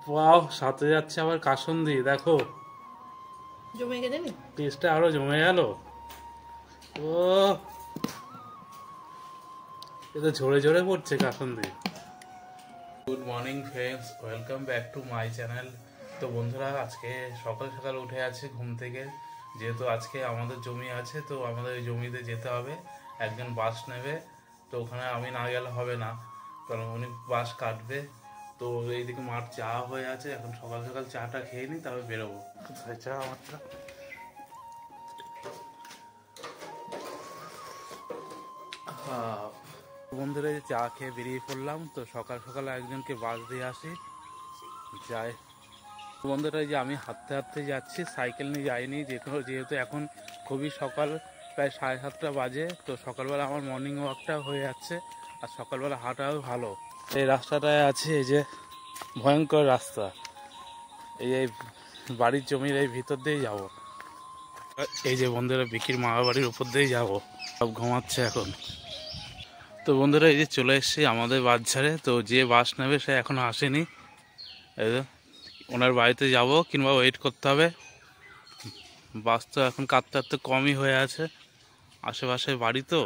Wow, সাথে যাচ্ছে আবার কাসুন্দি। দেখো জমে গেছে নি, টেস্টটা আরো জমে গেল। ও এটা ঝরে ঝরে পড়ছে kasundi. Good morning friends, welcome back to my channel. তো বন্ধুরা, আজকে সকাল সকাল উঠে আছি ঘুম থেকে, যেহেতু আজকে আমাদের জমি আছে, তো আমাদের ওই জমিতে যেতে হবে। একজন বাঁশ নেবে, তো ওখানে আমি না গেলে হবে না, কারণ উনি বাঁশ কাটবে। তো এইদিকে মাঠ চা হয়ে আছে, এখন সকাল সকাল চাটা খেয়ে নিই, তারপর বেরোবো। কোথায় চা আমারটা? বন্ধুরা, চা খেয়ে বেরিয়ে পড়লাম। তো সকাল সকাল একজনকে বাস দিয়ে আসি যাই। বন্ধুরা, যে আমি হাঁটতে হাঁটতে যাচ্ছি, সাইকেল নিয়ে যাইনি, যেহেতু এখন খুবই সকাল, প্রায় 7:30 বাজে। তো সকালবেলা আমার মর্নিং ওয়াকটা হয়ে যাচ্ছে, আর সকালবেলা হাঁটাও ভালো। এই রাস্তাটায় আছে, এই যে ভয়ঙ্কর রাস্তা, এই বাড়ির জমির এই ভিতর দিয়েই যাব। এই যে বন্ধুরা, বিকির মামা বাড়ির উপর দিয়েই যাব। সব ঘুমাচ্ছে এখন। তো বন্ধুরা, এই যে চলে এসেছি আমাদের বাজারে। তো যে বাস নেবে সে এখনো আসেনি। এই যে ওনার বাড়িতে যাব, কিংবা ওয়েট করতে হবে। বাস তো এখন কাঁদতে কাঁদতে কমই হয়ে আছে, আশেপাশে বাড়ি তো,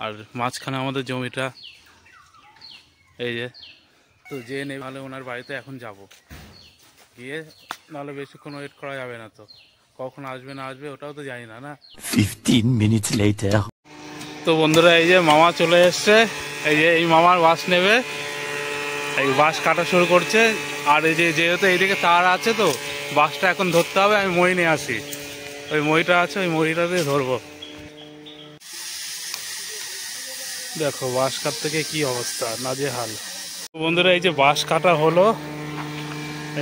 আর মাঝখানে আমাদের জমিটা। এই যে, তো যে নেই ভালো, ওনার বাড়িতে এখন যাব গিয়ে, নাহলে বেশিক্ষণ ওয়েট করা যাবে না। তো কখন আসবে না আসবে ওটাও তো জানি না। 15 minutes later. তো বন্ধুরা, এই যে মামা চলে এসছে। এই যে এই মামার বাস নেবে, এই বাস কাটা শুরু করছে। আর এই যে যেহেতু এইদিকে তার আছে, তো বাসটা এখন ধরতে হবে। আমি মই নিয়ে আসি, ওই মইটা আছে, ওই মইটা দিয়ে ধরবো। দেখো বাস কাটতে গিয়ে কি অবস্থা, নাজেহাল। বন্ধুরা, এই যে বাস কাটা হলো,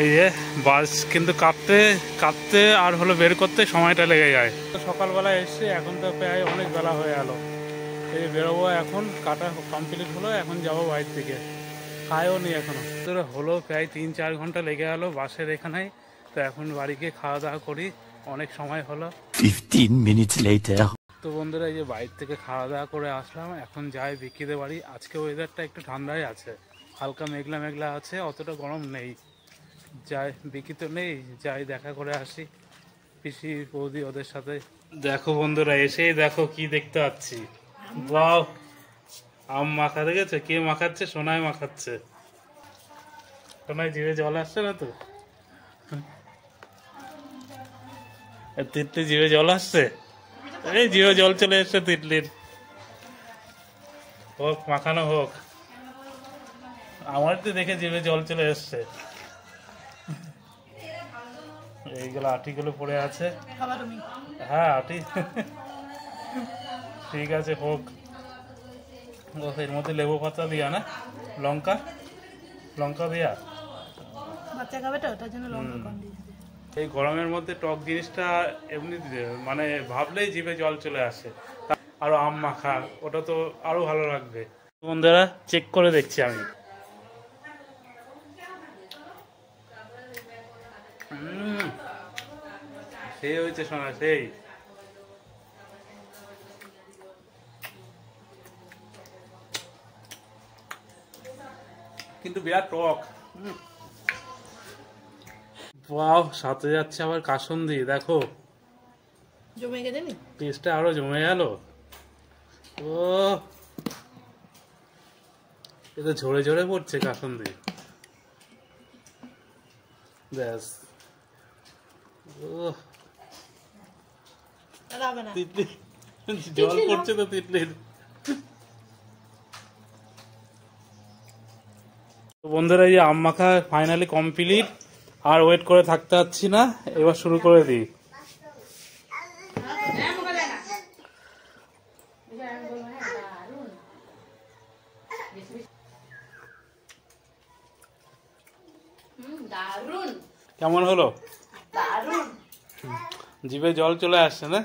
এই যে বাস কিন্তু কাটতে কাটতে আর হলো বের করতে সময়টা লেগে যায়। সকালবেলা এসে এখন তো প্রায় অনেক বেলা হয়ে গেল। এই যে বেরোবো, এখন কাটা কমপ্লিট হলো, এখন যাবো বাড়ির দিকে। খায়ও নি এখনো, হলো প্রায় 3-4 ঘন্টা লেগে গেল বাসের এখানেই। তো এখন বাড়ি গিয়ে খাওয়া দাওয়া করি, অনেক সময় হলো। 15 minutes later. তো বন্ধুরা, এই যে বাইরে থেকে খাওয়া দাওয়া করে আসলাম, এখন যাই বিকিদের বাড়ি। আজকে ওয়েদারটা একটু ঠান্ডাই আছে, হালকা মেঘলা মেঘলা আছে, অতটা গরম নেই। যাই, বিকি তো নেই, যাই দেখা করে আসি পিসি বৌদি ওদের সাথে। দেখো বন্ধুরা, এসেই দেখো কি দেখতে পাচ্ছি। বাহ, আম মাখা দেখেছে? কে মাখাচ্ছে? সোনায় মাখাচ্ছে। সোনায় জিভে জল আসছে না তো? তিতলি জিভে জল আসছে, এই জিভে জল চলে এসছে তিতলির। হোক, মাখানো হোক। আমার তো দেখে জিভে জল চলে এসছে। এইগুলো আটিগুলো পড়ে আছে। হ্যাঁ, আটি। ঠিক আছে, হোক। এর মধ্যে লেবু পাতা দিয়া না, লঙ্কা লঙ্কা দিয়া। বাচ্চা খাবে তো, তার জন্য লঙ্কা কম দিয়েছি। এই গরমের মধ্যে টক জিনিসটা এমনি মানে ভাবলেই জিভে জল চলে আসে। আরো আম মাখা, ওটা তো আরো ভালো লাগবে। বন্ধুরা, চেক করে দেখছি আমি। সেই হয়েছে শোনা, সেই। কিন্তু বিরাট টক। ওয়াও, সাথে যাচ্ছে আবার কাসুন্দি। দেখো জমে গেছে নি, টেস্টটা আরো জমে গেল। ও এটা ঝরে ঝরে পড়ছে কাসুন্দি। ব্যাস। ও হবে না। তিতলি জল পড়ছে তো তিতলির। বন্ধুরা, এই যে আম মাখা ফাইনালি কমপ্লিট। আর ওয়েট করে থাকতে পারছি না, এবার শুরু করে দিই। কেমন হলো? জিভে জল চলে আসছে না?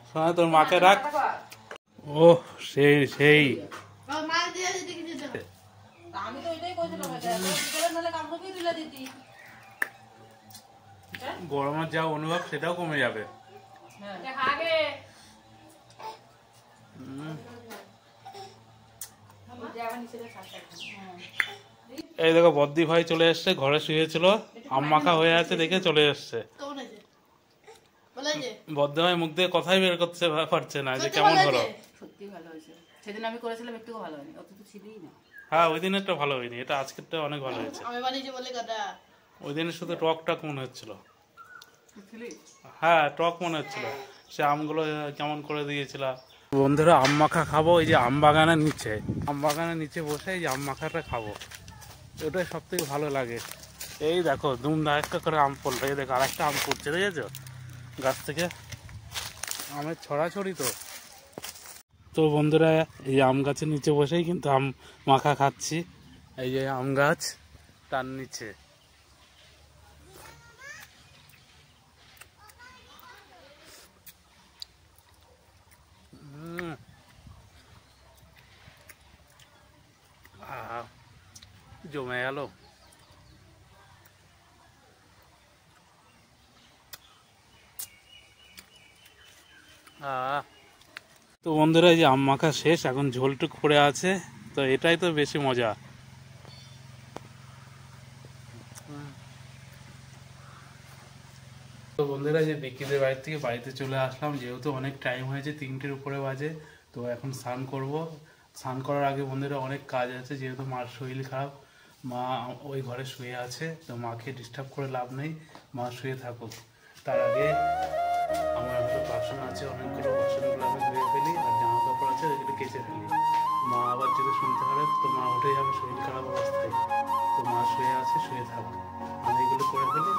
শোনা, তোর মাকে রাখ। ও সেই সেই। গরমের যা অনুভব সেটাও কমে যাবে। এই দেখো বদ্দি ভাই চলে এসছে, ঘরে শুয়েছিল, আম মাখা হয়ে আছে দেখে চলে এসছে। বদ্দি ভাই মুখ দিয়ে কথাই বের করতে পারছে না যে কেমন হলো। সত্যি ভালো হয়েছে, সেদিন আমি করেছিলাম একটু ভালো হয়নি, অত তো ছিলই না। হ্যাঁ ওই দিনেরটা ভালো হয়নি, এটা আজকেরটা অনেক ভালো হয়েছে। আমি বানিয়েছি বলে কথা। ওই দিনে শুধু টক টক মনে হচ্ছিল। হ্যাঁ টক মনে হচ্ছিল, সে আমগুলো কেমন করে দিয়েছিল। বন্ধুরা আম মাখা খাবো, এই যে আম বাগানের নিচে, আম বাগানের নিচে বসে এই যে আম মাখাটা খাবো, ওটাই সব থেকে ভালো লাগে। এই দেখো দুমদা একটা করে আম পড়লো, এই দেখো আর একটা আম পড়ছে, দেখেছো গাছ থেকে আমের ছড়াছড়ি। তো বন্ধুরা এই আম গাছের নিচে বসেই কিন্তু আম মাখা খাচ্ছি, এই যে আম গাছ তার নিচে। জমে গেল। তো বন্ধুরা এই যে আম মাখা শেষ, এখন ঝোলটুক পড়ে আছে, তো এটাই তো বেশি মজা। তো বন্ধুরা যে বিকিদের বাড়ি থেকে বাড়িতে চলে আসলাম, যেহেতু অনেক টাইম হয়েছে, 3টের উপরে বাজে, তো এখন স্নান করব। স্নান করার আগে বন্ধুরা অনেক কাজ আছে, যেহেতু মার শরীর খারাপ, মা ওই ঘরে শুয়ে আছে, তো মাকে ডিস্টার্ব করে লাভ নেই, মা শুয়ে থাকুক। তার আগে আমার একটা বাসন আছে, অনেকগুলো বাসনগুলো আমি ধুয়ে ফেলি, আর জামা কাপড় আছে ওইগুলো কেচে ফেলি। মা আবার যদি শুনতে পারে তো মা উঠে যাবে শরীর খারাপ অবস্থায়, তো মা শুয়ে আছে, শুয়ে থাক, আমি এগুলো করে ফেলি।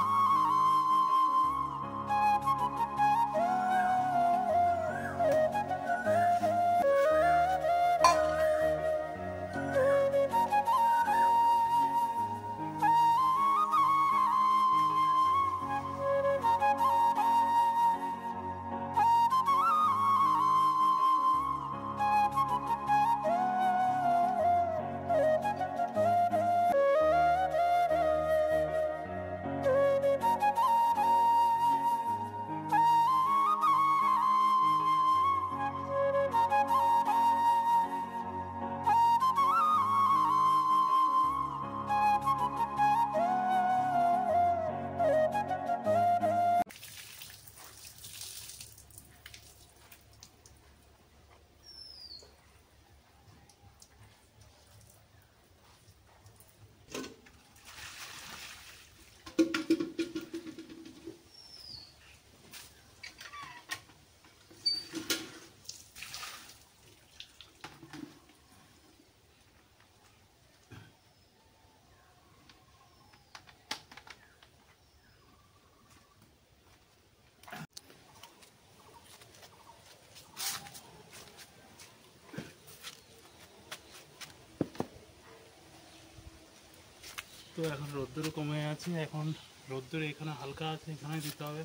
তো এখন রোদ্দুর কমে আছে, এখন রোদ্দুর এখানে হালকা আছে, এখানে দিতে হবে।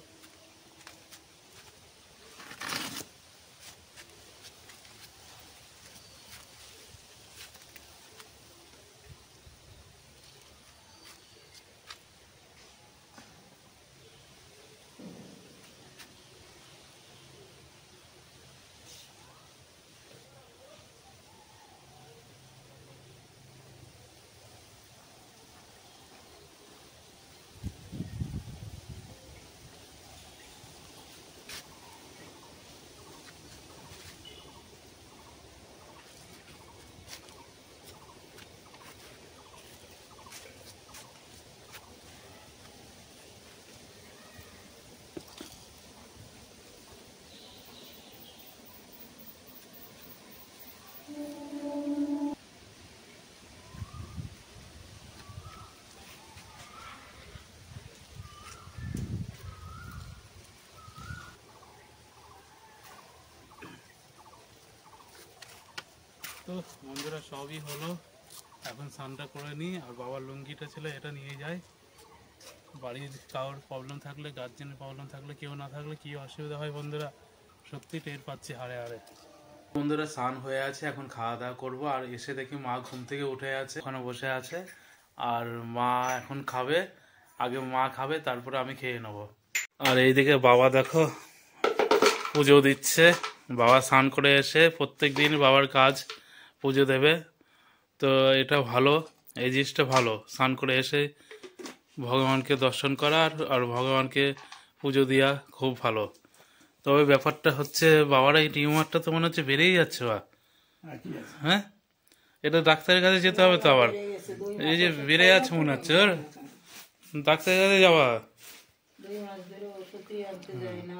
তো বন্ধুরা সবই হলো, এখন স্নানটা করে নিই, আর বাবার লুঙ্গিটা ছিল এটা নিয়ে যাই। বাড়ির কারোর প্রবলেম থাকলে, গার্জেনের প্রবলেম থাকলে, কেউ না থাকলে কী অসুবিধা হয় বন্ধুরা সত্যি টের পাচ্ছি হাড়ে হাড়ে। বন্ধুরা স্নান হয়ে আছে, এখন খাওয়া দাওয়া করবো, আর এসে দেখি মা ঘুম থেকে উঠে আছে, ওখানে বসে আছে, আর মা এখন খাবে, আগে মা খাবে তারপরে আমি খেয়ে নেবো। আর এইদিকে বাবা দেখো পুজো দিচ্ছে, বাবা স্নান করে এসে প্রত্যেক দিন বাবার কাজ পুজো দেবে, তো এটা ভালো, এই জিনিসটা ভালো, স্নান করে এসে ভগবানকে দর্শন করা আর ভগবানকে পুজো দেওয়া খুব ভালো। তবে ব্যাপারটা হচ্ছে বাবার এই টিউমারটা তো মনে হচ্ছে বেড়েই যাচ্ছে বা, হ্যাঁ এটা ডাক্তারের কাছে যেতে হবে তো আবার, এই যে বেড়ে যাচ্ছে মনে হচ্ছে ওর, ডাক্তারের কাছে যাওয়া। 2 মাস ধরে ওষুধই আনতে যায় না,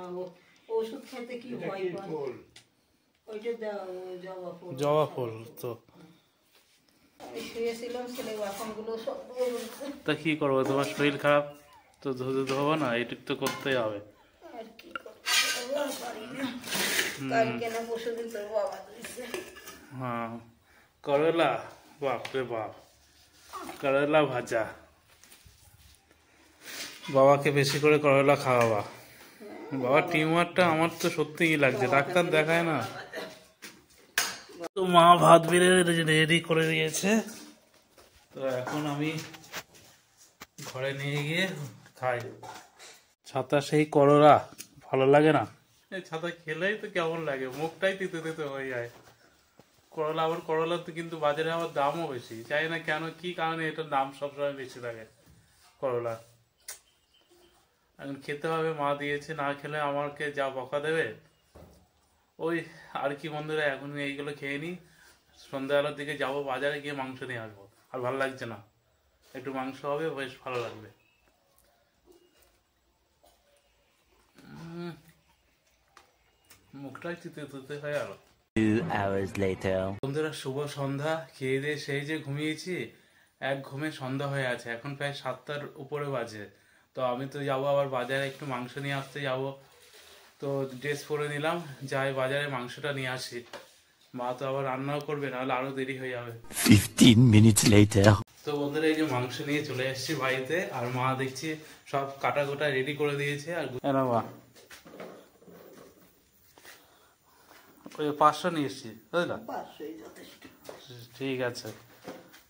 ওষুধ খেতে কি ভয় পায়, ওইটা দাও জবা ফুল। জবা ফুল তো আমি শুয়েছিলাম, ছেলে বাসনগুলো সব ধুয়ে ফেলছে। তা কি করবো, তোমার শরীর খারাপ তো ধুতে তো হবে না, এইটুক তো করতেই হবে। আর কি করবো, আর পারি না। কালকে না পরশুদিন তোর বাবা দিয়েছে। হ্যাঁ করলা, বাপ রে বাপ, করলা ভাজা, বাবাকে বেশি করে করলা খাওয়াবা। বাবার টিউমারটা আমার তো সত্যিই লাগছে, ডাক্তার দেখায় না। তো মা ভাত বেড়ে রেডি করে দিয়েছে, তো এখন আমি ঘরে নিয়ে গিয়ে খাই। ছাতা সেই করলা ভালো লাগে না, এই ছাতা খেলেই তো কেমন লাগে, মুখটাই তিতে তিতে হয়ে যায়। করলা, আবার করলা তো কিন্তু বাজারে আবার দামও বেশি, জানি না কেন, কি কারণে এটার দাম সবসময় বেশি থাকে করলা। এখন খেতে হবে, মা দিয়েছে, না খেলে আমাকে যা বকা দেবে। ওই আর কি বন্ধুরা, এখন এইগুলো খেয়ে নিই, সন্ধ্যাবেলার দিকে যাবো বাজারে, গিয়ে মাংস নিয়ে আসবো। আর ভালো লাগছে না, একটু মাংস হবে বেশ ভালো লাগবে। মুখটাই তিতে তিতে হয়ে গেল। 2 hours later. বন্ধুরা শুভ সন্ধ্যা, খেয়ে দিয়ে সেই যে ঘুমিয়েছি, এক ঘুমে সন্ধ্যা হয়ে আছে, এখন প্রায় 7টার উপরে বাজে। তো আমি তো যাবো আবার বাজারে, একটু মাংস নিয়ে আসতে যাব। তো ড্রেস পরে নিলাম, যাই বাজারে মাংসটা নিয়ে আসি। মা তো আবার রান্নাও করবে, নাহলে আরো দেরি হয়ে যাবে। 15 minutes later. তো বন্ধুরা এই যে মাংস নিয়ে চলে এসেছি বাড়িতে, আর মা দেখছি সব কাটা গোটা রেডি করে দিয়েছে। আর মা ওই 500 নিয়ে এসছি, বুঝলা? 500ই যথেষ্ট। ঠিক আছে,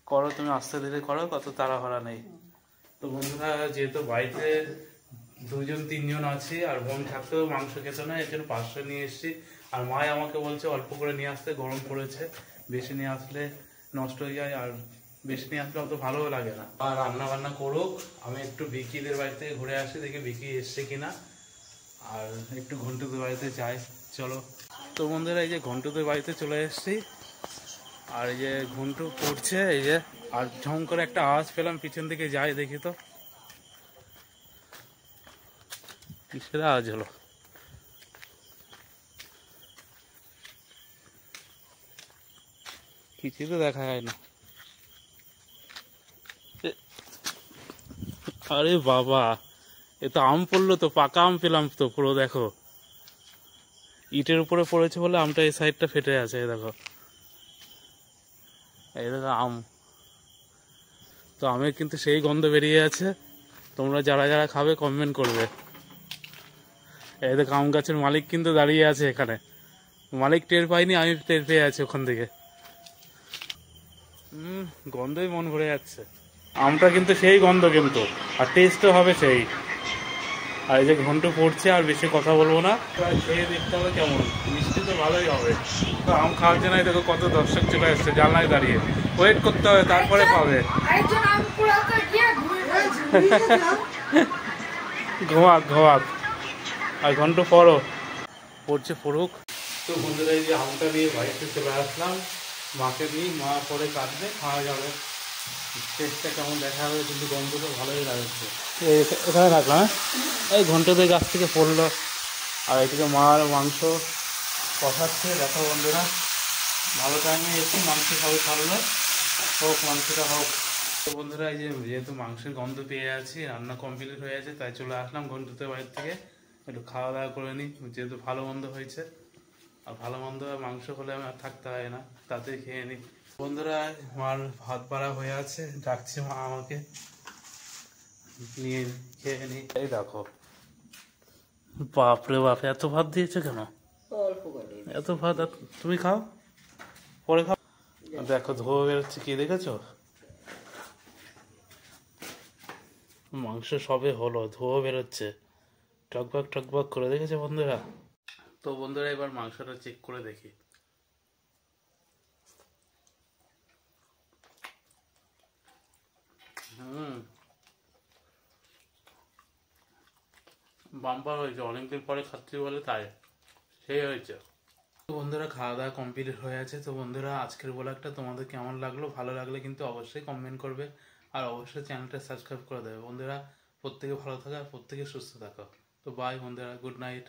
করো তুমি, আস্তে ধীরে করো, কত তাড়াহুড়া নেই। তো বন্ধুরা যেহেতু বাড়িতে 2-3 জন আছি, আর বোন থাকতেও মাংস খেত না, এর জন্য 500 নিয়ে এসেছি। আর মাই আমাকে বলছে অল্প করে নিয়ে আসতে, গরম পড়েছে, বেশি নিয়ে আসলে নষ্ট হয়ে যায়, আর বেশি নিয়ে আসলে অত ভালোও লাগে না। আর রান্না বান্না করুক, আমি একটু বিকিদের বাড়িতে ঘুরে আসি, দেখি বিকি এসছে কিনা, আর একটু ঘন্টুদের বাড়িতে যাই, চলো। তো বন্ধুরা এই যে ঘন্টুদের বাড়িতে চলে এসেছি, আর এই যে ঘন্টু পড়ছে, এই যে, আর ঝম করে একটা আওয়াজ পেলাম, পিছন দিকে যাই দেখি তো কিসের আওয়াজ হলো। কিছুই তো দেখা যায় না। আরে বাবা, এ তো আম পড়লো, তো পাকা আম পেলাম তো পুরো, দেখো ইটের উপরে পড়েছে বলে আমটা এই সাইডটা ফেটে আছে, এই দেখো, এই দেখো আম। তো আমের কিন্তু সেই গন্ধ বেরিয়ে আছে, তোমরা যারা যারা খাবে কমেন্ট করবে। এই দেখো আম গাছের মালিক কিন্তু দাঁড়িয়ে আছে এখানে, মালিক টের পাইনি, আমি টের পেয়ে আছি ওখান থেকে। গন্ধই মন ভরে যাচ্ছে, আমটা কিন্তু সেই গন্ধ কিন্তু, আর টেস্টও হবে সেই। আর এই যে ঘন্টু পড়ছে, আর বেশি কথা বলবো না, খেয়ে দেখতে হবে কেমন, মিষ্টি তো ভালোই হবে। তো আম খাওয়ার জন্য দেখো কত দর্শক চলে আসছে জানলায় দাঁড়িয়ে, ওয়েট করতে হবে তারপরে পাবে। ঘোয়াক ঘোয়াক, আর ঘন্টু পড়ো, পড়ছে পড়ুক। তো বন্ধুরা এই যে আমটা নিয়ে বাড়িতে চলে আসলাম, মাকে নিয়ে, মা পরে কাটবে, খাওয়া যাবে। টেস্টটা কেমন দেখা যাবে, কিন্তু গন্ধ তো ভালোই লাগছে। এখানে রাখলাম, এই ঘন্টাদের গাছ থেকে পড়লো, আর এদিকে মার মাংস কষাচ্ছে, দেখো বন্ধুরা ভালো টাইমে এসে মাংস সবাই ছাড়লো, হোক মাংসটা হোক। তো বন্ধুরা এই যে যেহেতু মাংসের গন্ধ পেয়ে আছি, রান্না কমপ্লিট হয়ে আছে, তাই চলে আসলাম ঘন্টুদের বাড়ির থেকে, একটু খাওয়া দাওয়া করে নিই, যেহেতু ভালো মন্দ হয়েছে। আর ভালো মন্দ মাংস হলে আমি আর থাকতে হয় না, তাতেই খেয়ে নিই। বন্ধুরা মার ভাত বাড়া হয়ে আছে, ডাকছে মা আমাকে, নিয়ে খেয়ে নিই। এই দেখো, বাপরে বাপ, এত ভাত দিয়েছে কেন, অল্প করে। এত ভাত? তুমি খাও, পরে খাও। দেখো ধোয়া বেরোচ্ছে, কি দেখেছো? মাংস সবে হলো, ধোয়া বেরোচ্ছে, টকবক টকবক করে, দেখেছো বন্ধুরা? তো বন্ধুরা এবার মাংসটা চেক করে দেখি। বাম্পার হয়েছে, অনেকদিন পরে খাচ্ছি বলে তাই সেই হয়েছে। তো বন্ধুরা খাওয়া দাওয়া কমপ্লিট হয়ে আছে। তো বন্ধুরা আজকের ব্লগটা তোমাদের কেমন লাগলো, ভালো লাগলে কিন্তু অবশ্যই কমেন্ট করবে আর অবশ্যই চ্যানেলটা সাবস্ক্রাইব করে দেবে। বন্ধুরা প্রত্যেকে ভালো থাকো আর প্রত্যেকে সুস্থ থাকো। তো বাই বন্ধুরা, গুড নাইট।